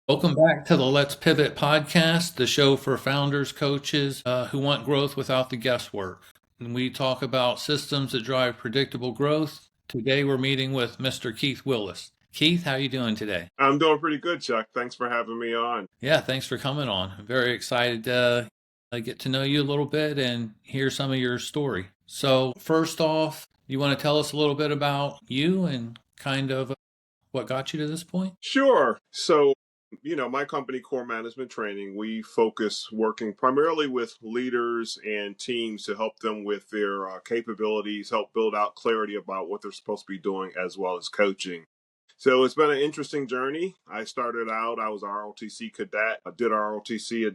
Welcome back to the Let's Pivot podcast, the show for founders, coaches who want growth without the guesswork. And we talk about systems that drive predictable growth. Today we're meeting with Mr. Keith Willis. Keith, how you doing today? I'm doing pretty good, Chuck. Thanks for having me on. Yeah, thanks for coming on. I'm very excited to get to know you a little bit and hear some of your story. So, first off, you want to tell us a little bit about you and kind of what got you to this point? Sure. My company, Core Management Training, we focus working primarily with leaders and teams to help them with their capabilities, help build out clarity about what they're supposed to be doing, as well as coaching. So it's been an interesting journey. I started out, I was a ROTC cadet. I did ROTC at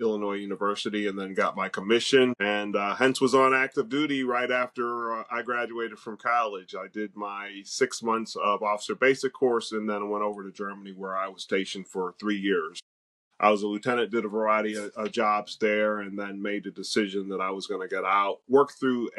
Illinois University and then got my commission and hence was on active duty right after I graduated from college. I did my 6 months of officer basic course and then went over to Germany where I was stationed for 3 years. I was a lieutenant, did a variety of jobs there, and then made the decision that I was going to get out. Worked through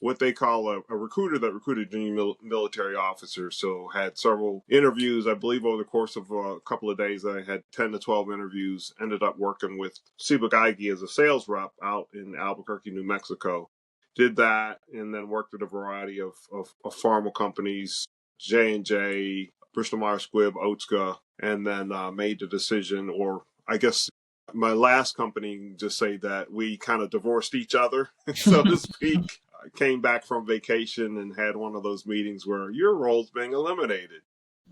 what they call a recruiter that recruited junior military officers. So had several interviews. I believe over the course of a couple of days, I had 10 to 12 interviews. Ended up working with Ciba as a sales rep out in Albuquerque, New Mexico. Did that, and then worked at a variety of pharma companies, J&J, Bristol Myers Squibb, Otska, and then made the decision, or I guess my last company, just say that we kind of divorced each other, so to speak. I came back from vacation and had one of those meetings where your role's being eliminated.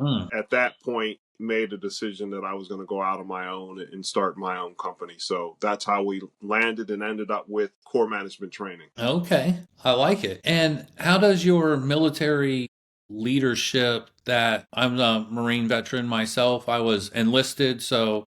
Hmm. At that point, made a decision that I was going to go out on my own and start my own company. So that's how we landed and ended up with Core Management Training. Okay, I like it. And how does your military leadership that I'm a Marine veteran myself, I was enlisted, so,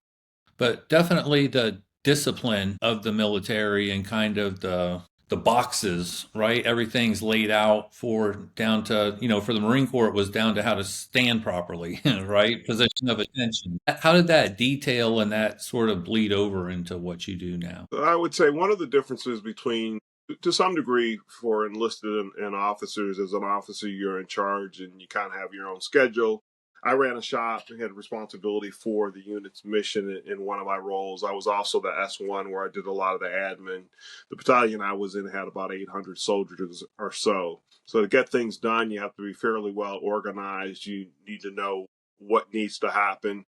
but definitely the discipline of the military and kind of the boxes, right? Everything's laid out for down to, for the Marine Corps, it was down to how to stand properly, right? Position of attention. How did that detail and that sort of bleed over into what you do now? I would say one of the differences between, to some degree, for enlisted and officers, as an officer, you're in charge and you kind of have your own schedule. I ran a shop and had responsibility for the unit's mission in one of my roles. I was also the S1 where I did a lot of the admin. The battalion I was in had about 800 soldiers or so. So to get things done, you have to be fairly well organized. You need to know what needs to happen.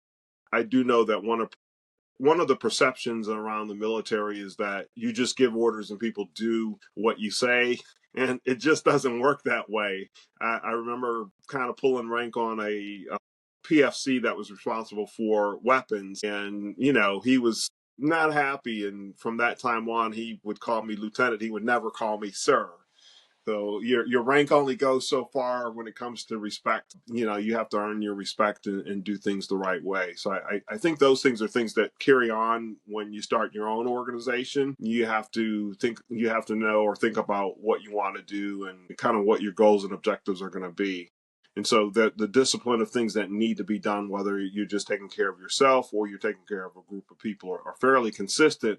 I do know that one of the perceptions around the military is that you just give orders and people do what you say. And it just doesn't work that way. I remember kind of pulling rank on a PFC that was responsible for weapons. And, he was not happy. And from that time on, he would call me lieutenant. He would never call me sir. So your rank only goes so far when it comes to respect. You have to earn your respect and do things the right way. So I think those things are things that carry on when you start your own organization. You have to know or think about what you want to do and kind of what your goals and objectives are going to be. And so the discipline of things that need to be done, whether you're just taking care of yourself or you're taking care of a group of people, are fairly consistent.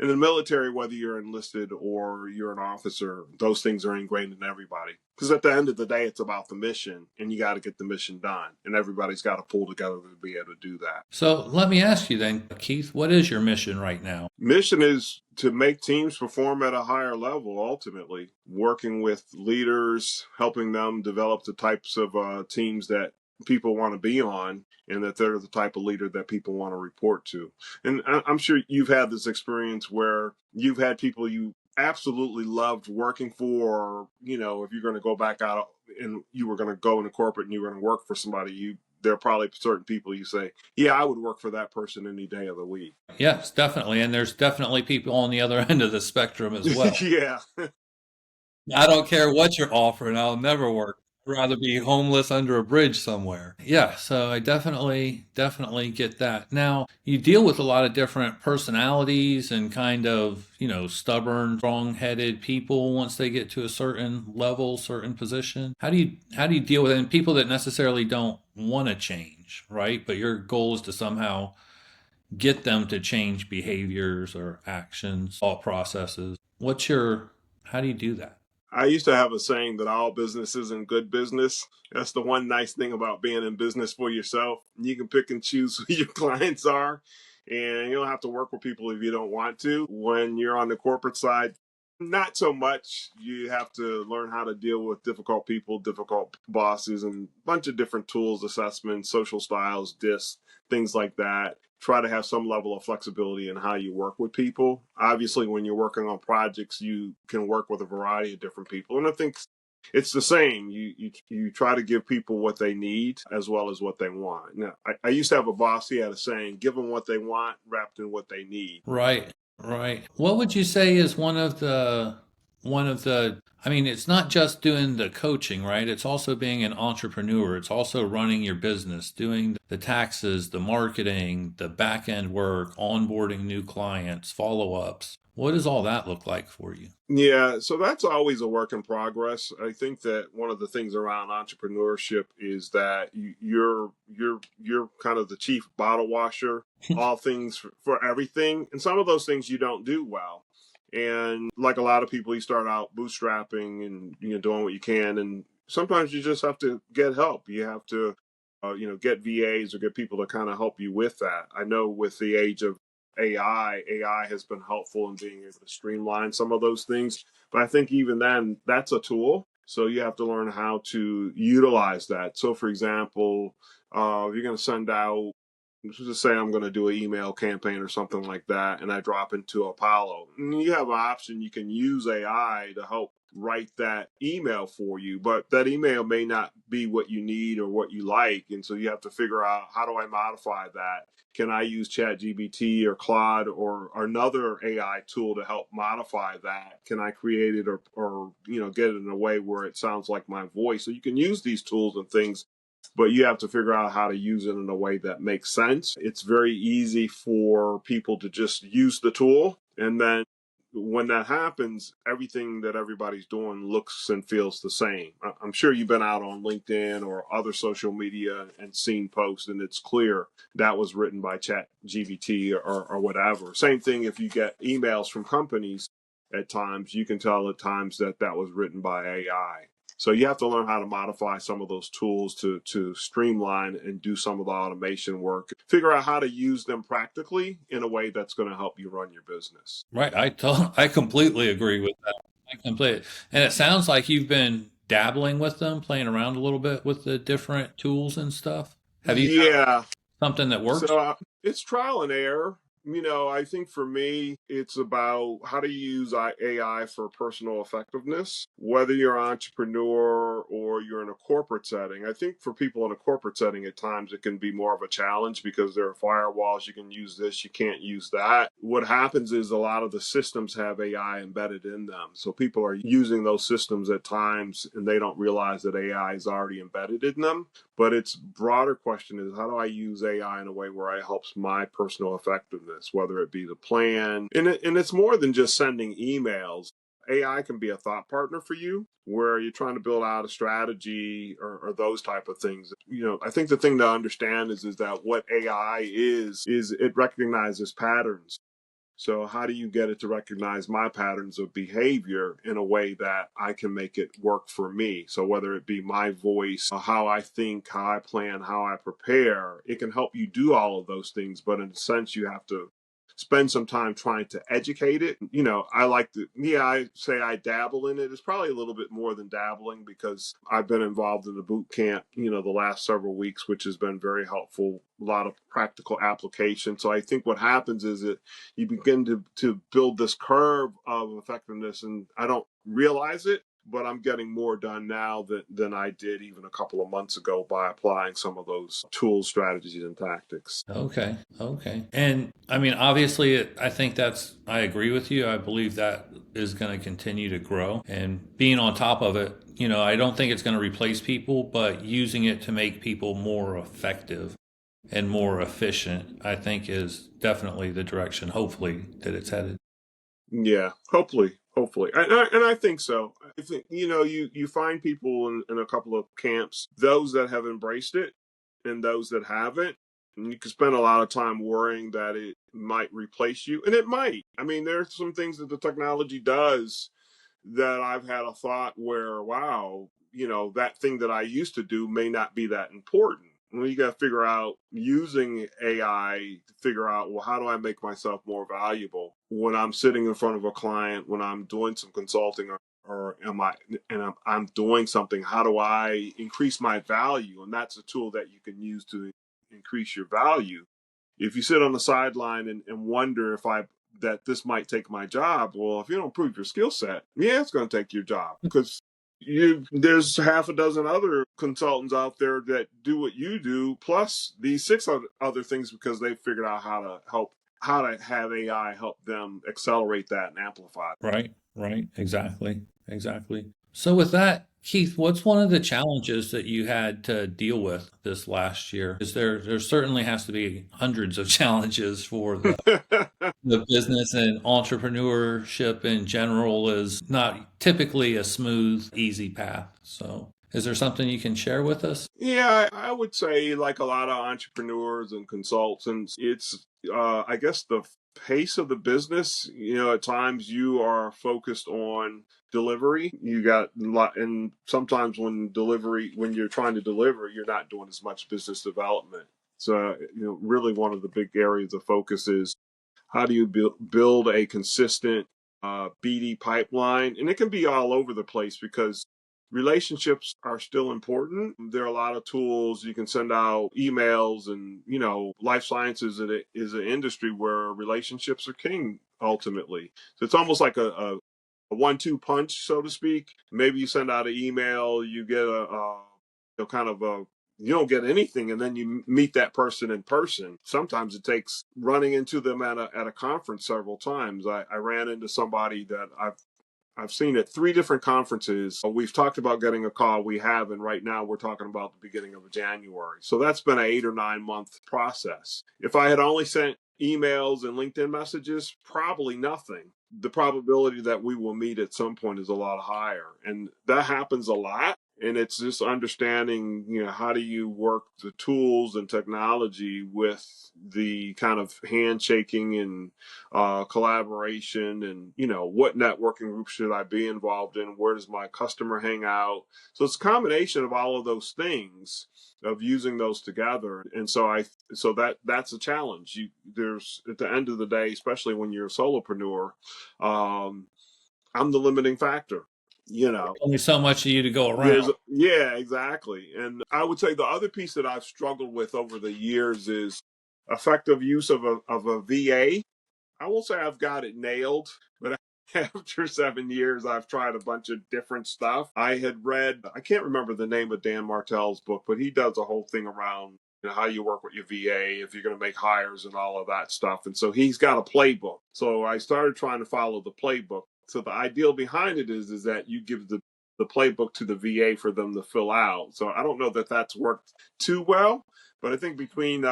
In the military, whether you're enlisted or you're an officer, those things are ingrained in everybody. Because at the end of the day, it's about the mission, and you got to get the mission done. And everybody's got to pull together to be able to do that. So let me ask you then, Keith, what is your mission right now? Mission is to make teams perform at a higher level, ultimately, working with leaders, helping them develop the types of teams that people want to be on and that they're the type of leader that people want to report to. And I'm sure you've had this experience where you've had people you absolutely loved working for, or, if you're going to go back out and you were going to go into corporate and you were going to work for somebody, there are probably certain people you say, yeah, I would work for that person any day of the week. Yes, definitely. And there's definitely people on the other end of the spectrum as well. Yeah. I don't care what you're offering, I'll never work. I'd rather be homeless under a bridge somewhere. Yeah, so I definitely get that. Now, you deal with a lot of different personalities and kind of, stubborn, strong-headed people once they get to a certain level, certain position. How do you deal with it? And people that necessarily don't want to change, right? But your goal is to somehow get them to change behaviors or actions, thought processes. How do you do that? I used to have a saying that all business isn't good business. That's the one nice thing about being in business for yourself. You can pick and choose who your clients are, and you don't have to work with people if you don't want to. When you're on the corporate side, not so much. You have to learn how to deal with difficult people, difficult bosses, and a bunch of different tools, assessments, social styles, discs, things like that. Try to have some level of flexibility in how you work with people. Obviously, when you're working on projects, you can work with a variety of different people. And I think it's the same. You try to give people what they need as well as what they want. Now, I used to have a boss. He had a saying: "Give them what they want, wrapped in what they need." Right, right. What would you say is one of the I mean, it's not just doing the coaching, right? It's also being an entrepreneur. It's also running your business, doing the taxes, the marketing, the back end work, onboarding new clients, follow-ups. What does all that look like for you? Yeah, so that's always a work in progress. I think that one of the things around entrepreneurship is that you're kind of the chief bottle washer, all things for everything, and some of those things you don't do well. And like a lot of people, you start out bootstrapping and doing what you can, and sometimes you just have to get help. You have to get VAs or get people to kind of help you with that. I know with the age of AI has been helpful in being able to streamline some of those things. But I think even then, that's a tool. So you have to learn how to utilize that. So, for example, you're going to send out, let's just say I'm going to do an email campaign or something like that, and I drop into Apollo. And you have an option. You can use AI to help write that email for you, but that email may not be what you need or what you like. And so you have to figure out, how do I modify that? Can I use ChatGPT or Claude or another AI tool to help modify that? Can I create it or get it in a way where it sounds like my voice? So you can use these tools and things, but you have to figure out how to use it in a way that makes sense. It's very easy for people to just use the tool, and then when that happens, everything that everybody's doing looks and feels the same. I'm sure you've been out on LinkedIn or other social media and seen posts, and it's clear that was written by Chat GBT or whatever. Same thing if you get emails from companies at times, you can tell at times that that was written by AI. So you have to learn how to modify some of those tools to streamline and do some of the automation work. Figure out how to use them practically in a way that's going to help you run your business. Right. I completely agree with that. I completely. And it sounds like you've been dabbling with them, playing around a little bit with the different tools and stuff. Have you found Yeah, something that works? so it's trial and error. I think for me, it's about how to use AI for personal effectiveness, whether you're an entrepreneur or you're in a corporate setting. I think for people in a corporate setting, at times it can be more of a challenge because there are firewalls. You can use this, you can't use that. What happens is a lot of the systems have AI embedded in them. So people are using those systems at times and they don't realize that AI is already embedded in them. But its broader question is, how do I use AI in a way where it helps my personal effectiveness, whether it be the plan? And it's more than just sending emails. AI can be a thought partner for you where you're trying to build out a strategy or those type of things. I think the thing to understand is that what AI is it recognizes patterns. So how do you get it to recognize my patterns of behavior in a way that I can make it work for me? So whether it be my voice, how I think, how I plan, how I prepare, it can help you do all of those things. But in a sense, you have to spend some time trying to educate it. I like to, yeah, I say I dabble in it. It's probably a little bit more than dabbling because I've been involved in the boot camp, the last several weeks, which has been very helpful. A lot of practical application. So I think what happens is that you begin to build this curve of effectiveness, and I don't realize it, but I'm getting more done now than I did even a couple of months ago by applying some of those tools, strategies, and tactics. Okay. Okay. And I mean, obviously, I think I agree with you. I believe that is going to continue to grow and being on top of it. I don't think it's going to replace people, but using it to make people more effective and more efficient, I think is definitely the direction, hopefully, that it's headed. Yeah, hopefully, and I think so. I think you find people in a couple of camps, those that have embraced it and those that haven't. And you can spend a lot of time worrying that it might replace you, and it might. I mean, there's some things that the technology does that I've had a thought where, wow, that thing that I used to do may not be that important. Well, you got to figure out using AI to figure out, well, how do I make myself more valuable when I'm sitting in front of a client, when I'm doing some consulting, or am I, and I'm doing something, how do I increase my value? And that's a tool that you can use to increase your value. If you sit on the sideline and wonder if I that this might take my job, well, if you don't prove your skill set, yeah, it's going to take your job, because there's half a dozen other consultants out there that do what you do, plus these six other things, because they figured out how to have AI help them accelerate that and amplify it. Right, right. Exactly, exactly. So with that, Keith, what's one of the challenges that you had to deal with this last year? Is there certainly has to be hundreds of challenges for the business, and entrepreneurship in general is not typically a smooth, easy path. So, is there something you can share with us? Yeah, I would say, like a lot of entrepreneurs and consultants, it's, I guess, the pace of the business. At times you are focused on delivery. You got a lot, and sometimes when you're trying to deliver, you're not doing as much business development. So, really one of the big areas of focus is, how do you build a consistent BD pipeline? And it can be all over the place, because relationships are still important. There are a lot of tools. You can send out emails, and life sciences is an industry where relationships are king ultimately. So it's almost like a 1-2 punch, so to speak. Maybe you send out an email, you get kind of a you don't get anything, and then you meet that person in person. Sometimes it takes running into them at a conference several times. I ran into somebody that I've seen at 3 different conferences. We've talked about getting a call. We have, and right now we're talking about the beginning of January. So that's been an 8 or 9 month process. If I had only sent emails and LinkedIn messages, probably nothing. The probability that we will meet at some point is a lot higher, and that happens a lot. And it's just understanding, how do you work the tools and technology with the kind of handshaking and collaboration, and what networking group should I be involved in, where does my customer hang out. So it's a combination of all of those things, of using those together. And so that's a challenge. There's, at the end of the day, especially when you're a solopreneur, I'm the limiting factor. Only so much of you to go around. Yeah, exactly. And I would say the other piece that I've struggled with over the years is effective use of a VA. I won't say I've got it nailed, but after 7 years, I've tried a bunch of different stuff. I had read, I can't remember the name of Dan Martell's book, but he does a whole thing around how you work with your VA, if you're going to make hires and all of that stuff. And so he's got a playbook. So I started trying to follow the playbook. So the ideal behind it is that you give the playbook to the VA for them to fill out. So I don't know that that's worked too well, but I think between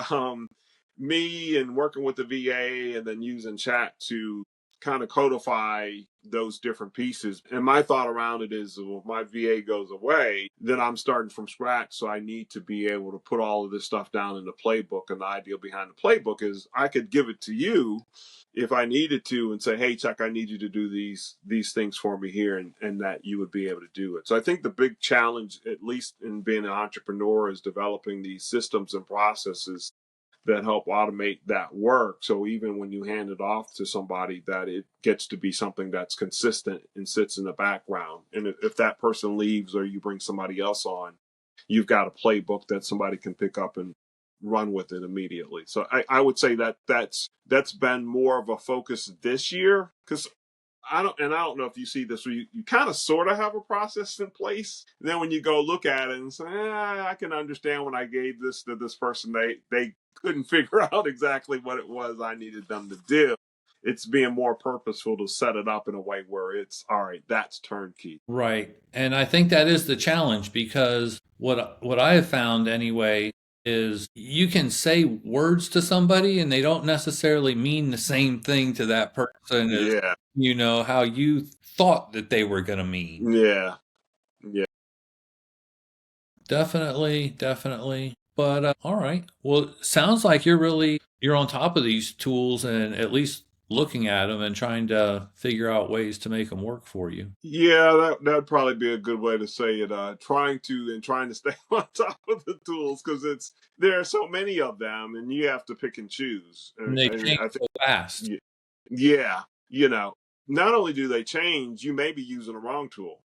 me and working with the VA and then using chat to kind of codify those different pieces. And my thought around it is, well, if my VA goes away, then I'm starting from scratch. So I need to be able to put all of this stuff down in the playbook. And the idea behind the playbook is I could give it to you if I needed to and say, hey, Chuck, I need you to do these things for me here, and that you would be able to do it. So I think the big challenge, at least in being an entrepreneur, is developing these systems and processes that help automate that work. So even when you hand it off to somebody, that it gets to be something that's consistent and sits in the background. And if that person leaves or you bring somebody else on, you've got a playbook that somebody can pick up and run with it immediately. So I would say that's been more of a focus this year, because I don't know if you see this, where you kind of sort of have a process in place. And then when you go look at it and say, I can understand when I gave this to this person, they couldn't figure out exactly what it was I needed them to do. It's being more purposeful to set it up in a way where it's, all right, that's turnkey. Right. And I think that is the challenge, because what I have found anyway is you can say words to somebody and they don't necessarily mean the same thing to that person as Yeah. how you thought that they were going to mean. Yeah. Yeah. Definitely, definitely. But all right. Well, it sounds like you're on top of these tools, and at least looking at them and trying to figure out ways to make them work for you. Yeah, that'd probably be a good way to say it. Trying to stay on top of the tools because there are so many of them, and you have to pick and choose. And they And change I think, so fast. yeah, not only do they change, you may be using the wrong tool.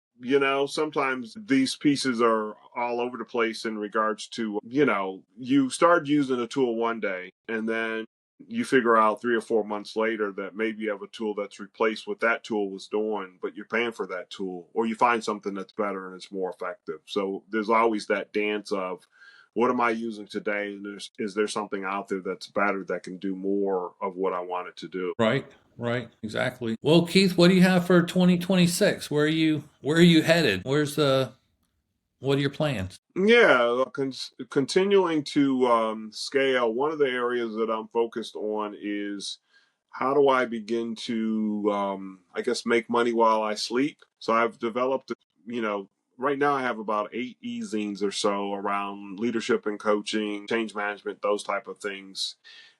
Sometimes these pieces are all over the place in regards to, you start using a tool one day and then you figure out 3 or 4 months later that maybe you have a tool that's replaced what that tool was doing, but you're paying for that tool, or you find something that's better and it's more effective. So there's always that dance of what am I using today? And is there something out there that's better that can do more of what I want it to do? Right, right, exactly. Well, Keith, what do you have for 2026? Where are you headed? What are your plans? Yeah, continuing to scale. One of the areas that I'm focused on is how do I begin to, I guess, make money while I sleep? So I've developed, you know, right now I have about 8 e-zines or so around leadership and coaching, change management, those type of things.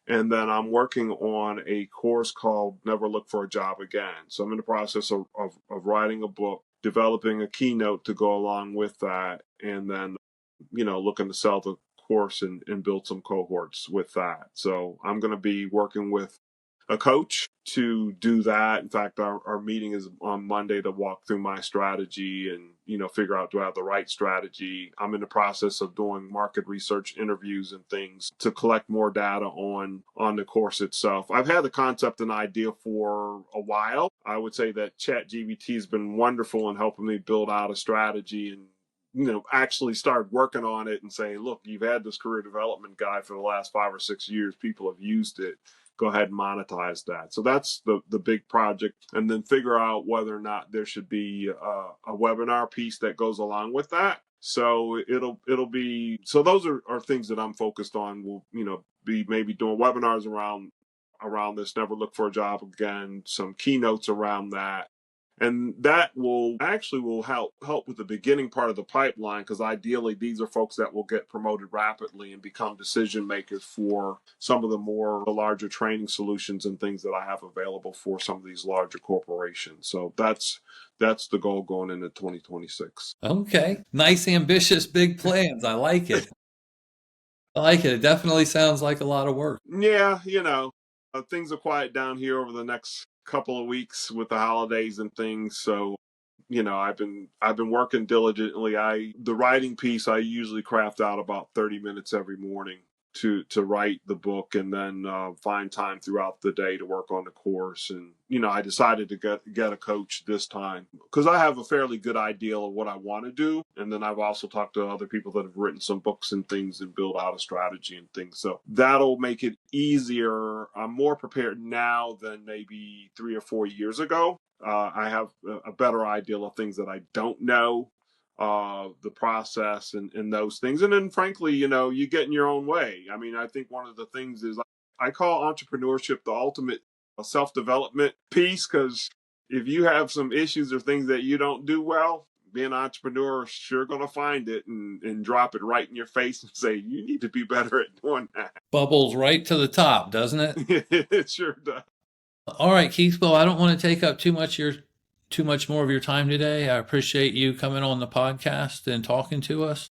And then I'm working on a course called Never Look for a Job Again. So I'm in the process of writing a book, developing a keynote to go along with that, and then, looking to sell the course and build some cohorts with that. So I'm going to be working with a coach to do that. In fact, our meeting is on Monday to walk through my strategy and, figure out do I have the right strategy. I'm in the process of doing market research interviews and things to collect more data on the course itself. I've had the concept and idea for a while. I would say that ChatGPT has been wonderful in helping me build out a strategy and actually start working on it and say, look, you've had this career development guide for the last 5 or 6 years. People have used it. Go ahead and monetize that. So that's the big project. And then figure out whether or not there should be a webinar piece that goes along with that. So it'll be, so those are things that I'm focused on. We'll, be maybe doing webinars around this Never Look for a Job Again, some keynotes around that, and that will help with the beginning part of the pipeline, because ideally these are folks that will get promoted rapidly and become decision makers for some of the larger training solutions and things that I have available for some of these larger corporations. So that's the goal going into 2026. Okay. Nice, ambitious, big plans. I like it. I like it. It definitely sounds like a lot of work. Yeah, things will quiet down here over the next couple of weeks with the holidays and things. So, I've been working diligently. The writing piece I usually craft out about 30 minutes every morning to write the book, and then find time throughout the day to work on the course. And I decided to get a coach this time because I have a fairly good idea of what I want to do, and then I've also talked to other people that have written some books and things and build out a strategy and things. So that'll make it easier. I'm more prepared now than maybe 3 or 4 years ago. I have a better idea of things that I don't know, the process and those things. And then frankly, you get in your own way. I mean, I think one of the things is I call entrepreneurship the ultimate self-development piece, because if you have some issues or things that you don't do well, being an entrepreneur is sure going to find it and drop it right in your face and say, you need to be better at doing that. Bubbles right to the top, doesn't it? It sure does. All right, Keith. Well, I don't want to take up too much more of your time today. I appreciate you coming on the podcast and talking to us.